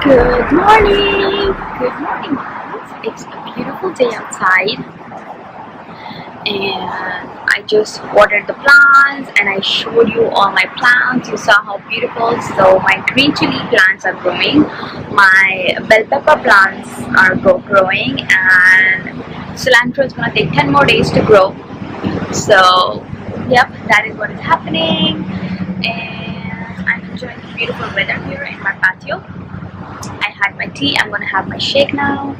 Good morning! Good morning, guys. It's a beautiful day outside, and I just watered the plants and I showed you all my plants. You saw how beautiful. So my green chili plants are growing, my bell pepper plants are growing, and cilantro is gonna take 10 more days to grow. So, yep, that is what is happening, and I'm enjoying the beautiful weather here in my patio. I had my tea. I'm gonna have my shake now.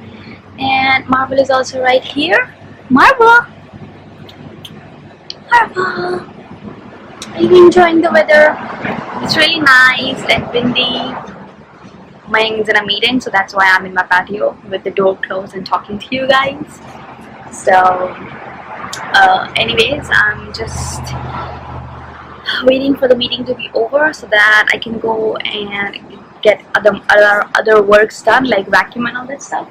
And Marvel is also right here. Marvel! Marvel! Are you enjoying the weather? It's really nice and windy. Maying's in a meeting, so that's why I'm in my patio with the door closed and talking to you guys. So, anyways, I'm just waiting for the meeting to be over so that I can go and get other works done, like vacuum and all that stuff.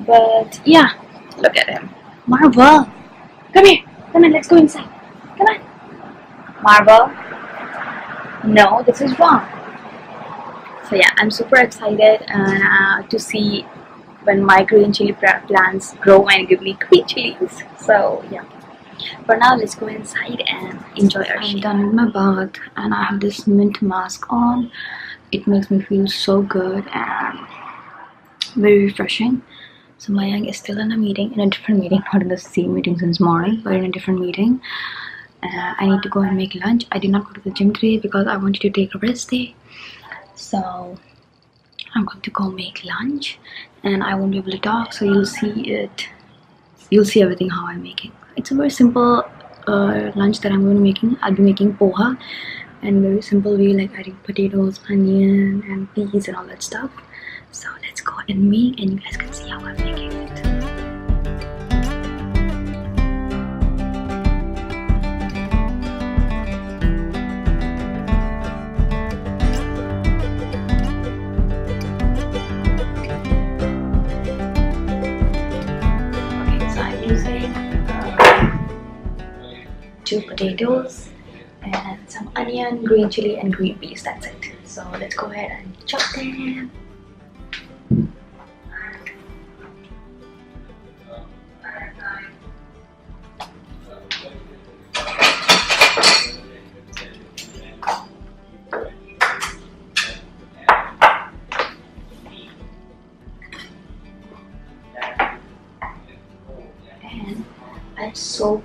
But yeah, look at him. Marvel, come here. Come on, let's go inside. Come on. Marvel. No, this is wrong. So yeah, I'm super excited to see when my green chili plants grow and give me green chilies. So yeah. For now, let's go inside and enjoy our shake. I'm done with my bath and I have this mint mask on. It makes me feel so good and very refreshing. So Mayang is still in a meeting, in a different meeting, not in the same meeting since morning, but in a different meeting. I need to go and make lunch. I did not go to the gym today because I wanted to take a rest day. So I'm going to go make lunch and I won't be able to talk, so you'll see it. You'll see everything how I'm making. It's a very simple lunch that I'm going to be making. I'll be making poha, and very simple way, like adding potatoes, onion and peas and all that stuff. So let's go and make, and you guys can see how I'm making it. Okay, so I'm using 2 potatoes and some onion, green chili and green peas. That's it. So let's go ahead and chop them. And I soak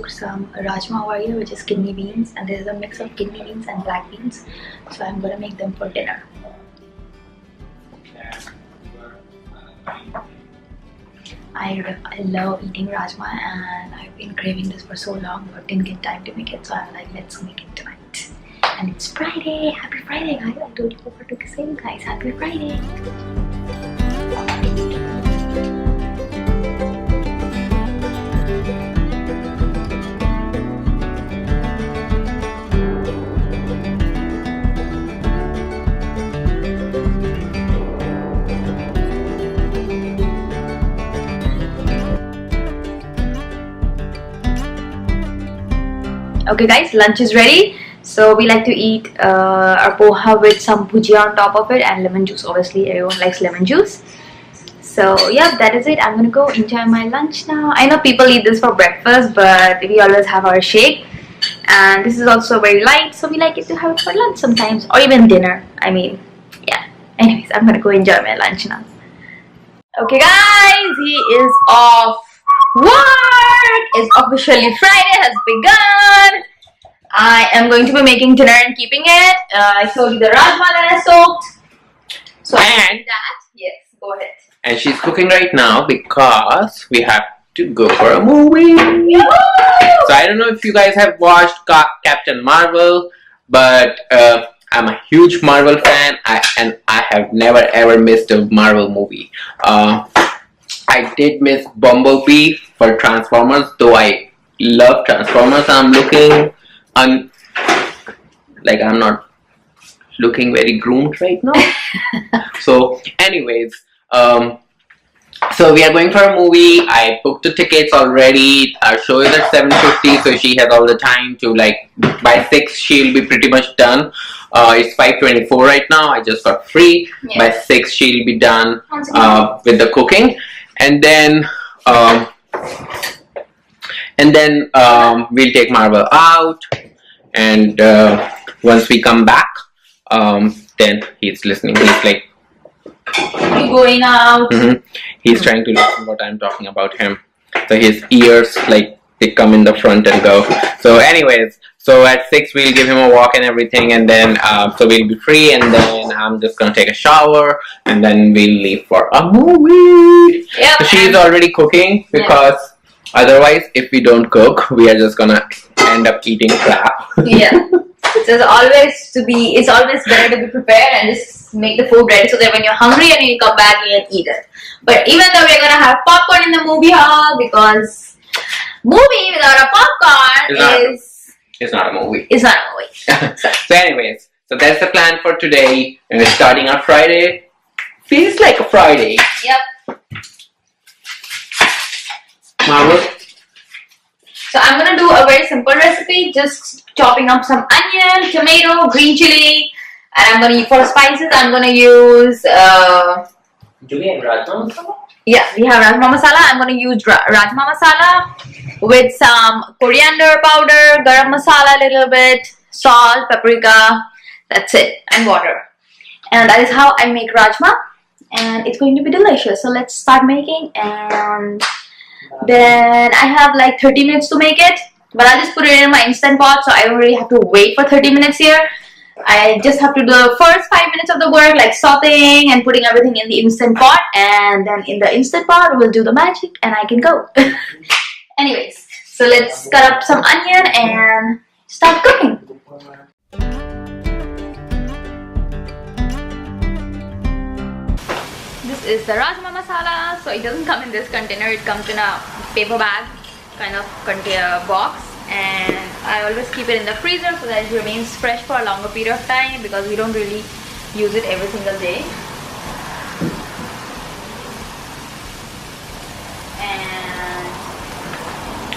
some rajma over here, which is kidney beans, and this is a mix of kidney beans and black beans. So I'm gonna make them for dinner. I love eating rajma and I've been craving this for so long but didn't get time to make it, so I'm like, let's make it tonight. And it's Friday. Happy Friday, guys. I told you forgot to say, guys, happy Friday. Okay guys, lunch is ready. So we like to eat our poha with some bhujia on top of it and lemon juice. Obviously everyone likes lemon juice. So yeah, that is it. I'm gonna go enjoy my lunch now. I know people eat this for breakfast, but we always have our shake, and this is also very light, so we like it to have it for lunch sometimes, or even dinner. I mean, yeah. Anyways, I'm gonna go enjoy my lunch now. Okay guys, he is off work. It's officially Friday has begun. I am going to be making dinner and keeping it. I showed you the rajma that I soaked. So I did that. Yes, go ahead. And she's cooking right now because we have to go for a movie. So I don't know if you guys have watched Captain Marvel, but I'm a huge Marvel fan, and I have never ever missed a Marvel movie. I did miss Bumblebee for Transformers, though I love Transformers. I'm looking like I'm not looking very groomed right now. So anyways, So we are going for a movie. I booked the tickets already. Our show is at 7:50, so she has all the time to, like, by 6 she'll be pretty much done. It's 5:24 right now. I just got free. Yes. By 6 she'll be done with the cooking, and then we'll take Marvel out, and once we come back, then he's listening. He's like, you going out? He's trying to listen what I'm talking about him. So his ears, like, they come in the front and go. So anyways, so at 6 we'll give him a walk and everything, and then so we'll be free, and then I'm just gonna take a shower, and then we'll leave for a movie. Yep. So she's already cooking because otherwise, if we don't cook, we are just gonna end up eating crap. Yeah. It's always better to be prepared and just make the food ready so that when you're hungry and you come back, you can eat it. But even though we're gonna have popcorn in the movie hall, because movie without a popcorn it's not a movie. It's not a movie. So anyways, so that's the plan for today, and we're starting on Friday. Feels like a Friday. Yep. Marvel. So I'm gonna do a very simple recipe, just chopping up some onion, tomato, green chili, and I'm gonna for spices. I'm gonna use. Do we have rajma masala? Yeah, we have rajma masala. I'm gonna use rajma masala with some coriander powder, garam masala a little bit, salt, paprika. That's it, and water. And that is how I make rajma, and it's going to be delicious. So let's start making, and then I have like 30 minutes to make it, but I'll just put it in my instant pot, so I don't really have to wait for 30 minutes here. I just have to do the first 5 minutes of the work, like sauteing and putting everything in the instant pot, and then in the instant pot we'll do the magic and I can go. Anyways, so let's cut up some onion and start cooking. This is the rajma masala. So it doesn't come in this container, it comes in a paper bag kind of container box, and I always keep it in the freezer so that it remains fresh for a longer period of time, because we don't really use it every single day. And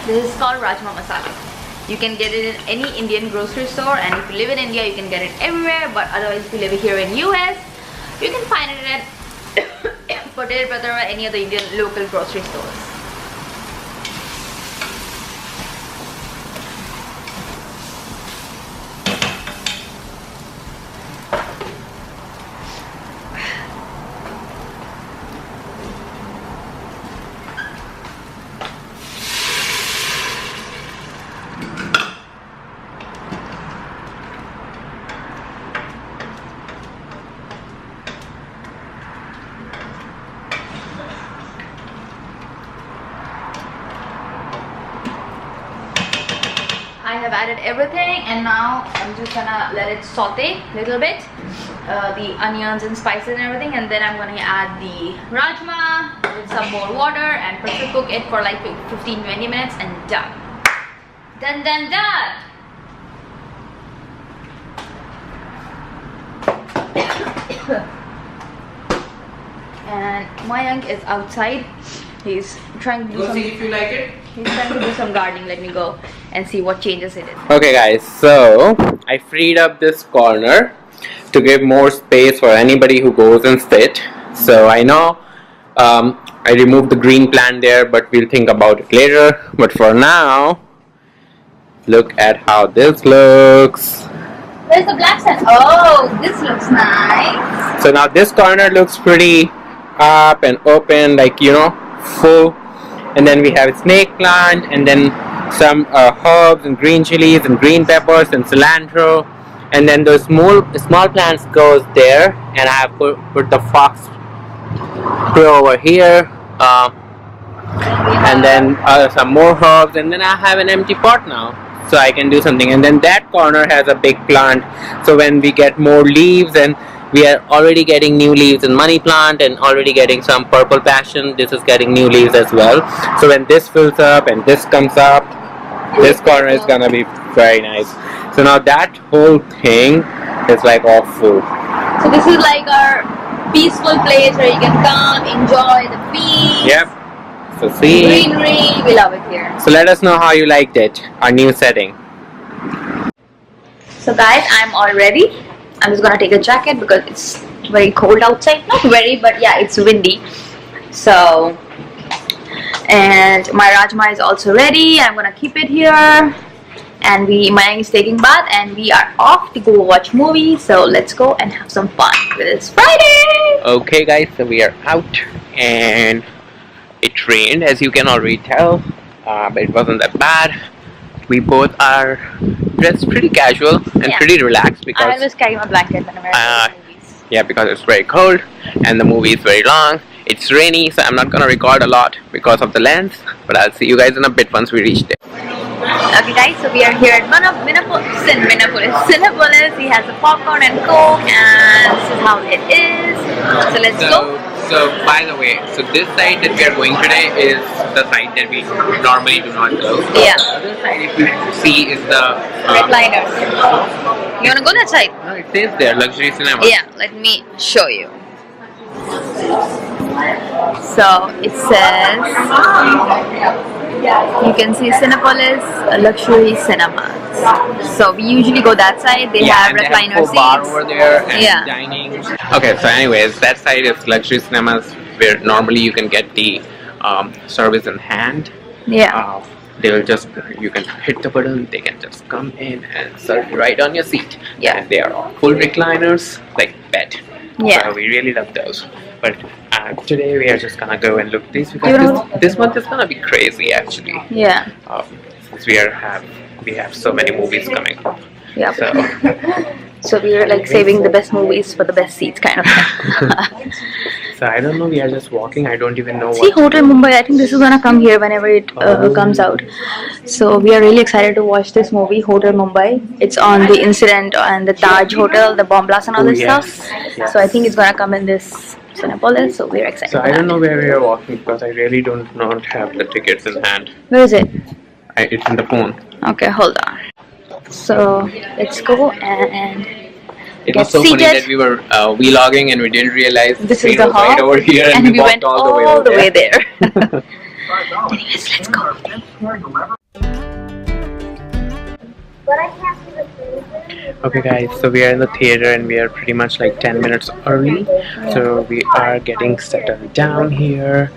this is called rajma masala. You can get it in any Indian grocery store, and if you live in India you can get it everywhere, but otherwise if you live here in US you can find it at Potato Brother or any other Indian local grocery stores. I have added everything, and now I'm just gonna let it saute a little bit, the onions and spices and everything, and then I'm gonna add the rajma with some more water and pressure cook it for like 15-20 minutes, and done. Done. And Mayank is outside. He's trying to do see if you like it. He's trying to do some gardening. Let me go and see what changes it is. Okay guys, so I freed up this corner to give more space for anybody who goes and sit. So I know I removed the green plant there, but we'll think about it later. But for now, look at how this looks. Where's the black sand? Oh, this looks nice. So now this corner looks pretty up and open, like, you know, full. And then we have a snake plant, and then some herbs and green chilies and green peppers and cilantro, and then those small plants goes there, and I have put the fox crow over here, and then some more herbs, and then I have an empty pot now, so I can do something. And then that corner has a big plant, so when we get more leaves, and we are already getting new leaves in money plant, and already getting some purple passion, this is getting new leaves as well. So when this fills up and this comes up, this corner is gonna be very nice. So now that whole thing is like all full. So this is like our peaceful place where you can come, enjoy the peace. Yep. So see. Greenery. We love it here. So let us know how you liked it. Our new setting. So guys, I'm all ready. I'm just gonna take a jacket because it's very cold outside. Not very, but yeah, it's windy. So, and my rajma is also ready. I'm gonna keep it here. And Mayang is taking bath, and we are off to go watch movies. So let's go and have some fun. It's Friday. Okay, guys. So we are out, and it rained, as you can already tell, but it wasn't that bad. We both are dressed pretty casual and pretty relaxed I because always carry my blanket whenever I go to movies. yeah, because it's very cold and the movie is very long. It's rainy, so I'm not gonna record a lot because of the lens. But I'll see you guys in a bit once we reach there. Okay guys, so we are here at Cinepolis. He has a popcorn and coke, and this is how it is. So let's go. So by the way, so this side that we are going today is the side that we normally do not go. Yeah. The other side, if you see, is the Recliners. You wanna go that side? No, it says there, luxury cinema. Yeah, let me show you. So it says, you can see Cinepolis luxury cinemas. So we usually go that side. They have and recliner they have a bar seats. over there and Yeah. dining. Okay, so anyways, that side is luxury cinemas where normally you can get the service in hand. Yeah. They'll just, you can hit the button, they can just come in and serve you right on your seat. Yeah. And they are all full recliners, like bed. Yeah. So we really love those. But today we are just gonna go and look this because this month is gonna be crazy actually. Yeah. Since we have so many movies coming up. Yeah. So So we are like saving the best movies for the best seats, kind of. so I don't know. We are just walking. I don't even know See, Hotel Mumbai. I think this is gonna come here whenever it comes out. So we are really excited to watch this movie, Hotel Mumbai. It's on the incident and the Taj Hotel, the bomb blast and all this stuff. Yes. So I think it's gonna come in this Cinepolis. So we're excited. So for I that. don't know where we are walking because I really don't not have the tickets in hand. Where is it? It's in the phone. Okay, hold on. So let's go and It was get so funny seated. that we were vlogging and we didn't realize This the is train the was right hall, over here and we we walked went all the way way there. there. Anyways, let's go. Okay guys, so we are in the theater and we are pretty much like 10 minutes early. So we are getting settled down here.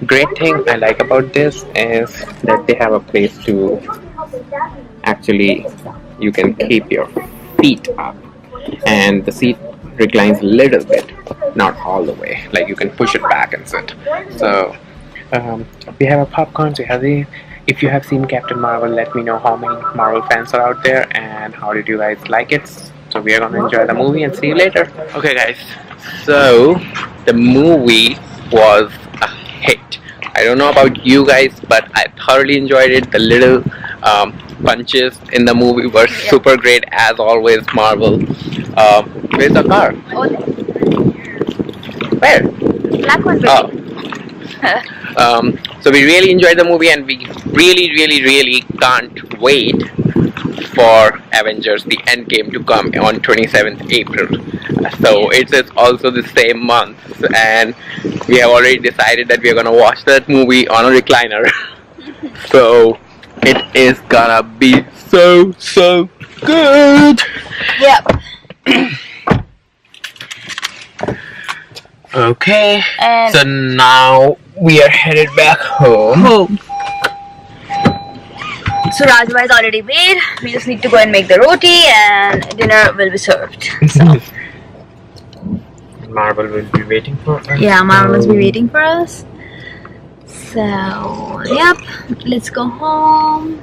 Great thing I like about this is that they have a place to actually, you can keep your feet up and the seat reclines a little bit, not all the way, like you can push it back and sit. So we have a popcorn, so if you have seen Captain Marvel, let me know how many Marvel fans are out there and how did you guys like it. So we are gonna enjoy the movie and see you later. Okay guys, so the movie was a hit. I don't know about you guys, but I thoroughly enjoyed it. The little punches in the movie were super great as always. Marvel. Where's the car? Oh, Where? black one, baby. So we really enjoyed the movie and we really can't wait for Avengers the Endgame to come on 27th April. So it is also the same month and we have already decided that we are gonna watch that movie on a recliner. So it is gonna be so good. Yep. Okay, And so now we are headed back home. So Rajma is already made. We just need to go and make the roti and dinner will be served. So Marvel will be waiting for us. yeah, Mama must be waiting for us. So yep, let's go home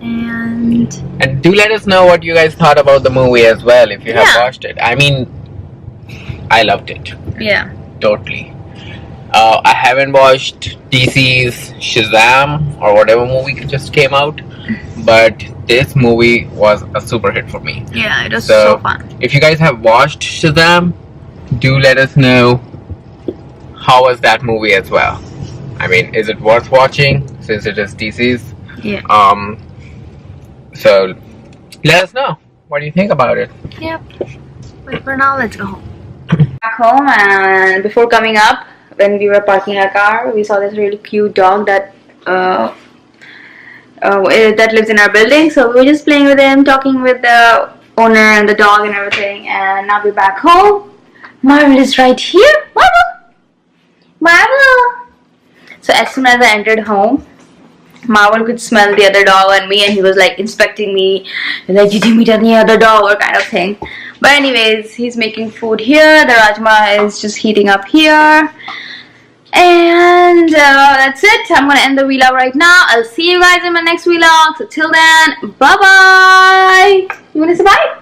and do let us know what you guys thought about the movie as well if you have Yeah. watched it. I mean, I loved it. yeah. Totally. I haven't watched DC's Shazam or whatever movie just came out, but this movie was a super hit for me. Yeah, it was so fun. If you guys have watched Shazam, do let us know how was that movie as well. I mean, is it worth watching since it is DC's? Yeah. So let us know. What do you think about it? Yep. But for now, let's go home. Back home, and before coming up, when we were parking our car, we saw this really cute dog that that lives in our building. So we were just playing with him, talking with the owner and the dog and everything. And now we're back home. Marvel is right here. Marvel! Marvel! So as soon as I entered home, Marvel could smell the other dog and me, and he was like inspecting me, like, did you meet any other dog or kind of thing. But anyways, he's making food here. The rajma is just heating up here. And that's it. I'm gonna end the vlog right now. I'll see you guys in my next vlog. So till then, bye bye. You wanna say bye?